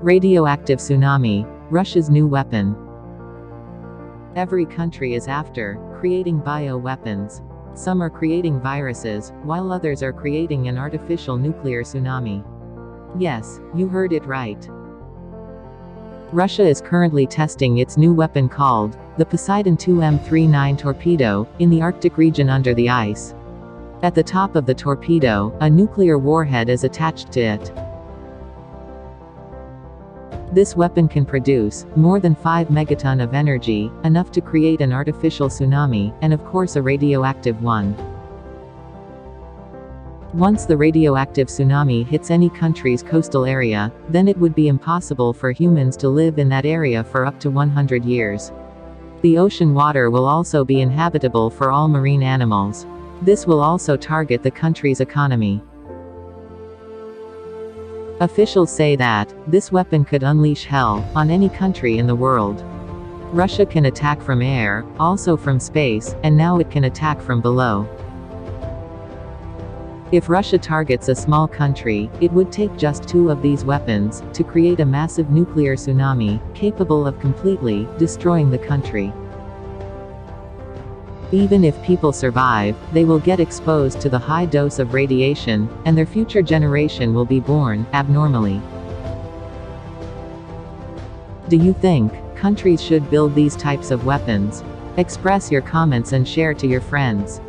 Radioactive tsunami, Russia's new weapon. Every country is after creating bioweapons. Some are creating viruses, while others are creating an artificial nuclear tsunami. Yes, you heard it right. Russia is currently testing its new weapon called the Poseidon 2M39 torpedo in the Arctic region under the ice. At the top of the torpedo, a nuclear warhead is attached to it. This weapon can produce more than 5 megaton of energy, enough to create an artificial tsunami, and of course a radioactive one. Once the radioactive tsunami hits any country's coastal area, then it would be impossible for humans to live in that area for up to 100 years. The ocean water will also be inhabitable for all marine animals. This will also target the country's economy. Officials say that this weapon could unleash hell on any country in the world. Russia can attack from air, also from space, and now it can attack from below. If Russia targets a small country, it would take just 2 of these weapons to create a massive nuclear tsunami, capable of completely destroying the country. Even if people survive, they will get exposed to the high dose of radiation, and their future generation will be born abnormally. Do you think countries should build these types of weapons? Express your comments and share to your friends.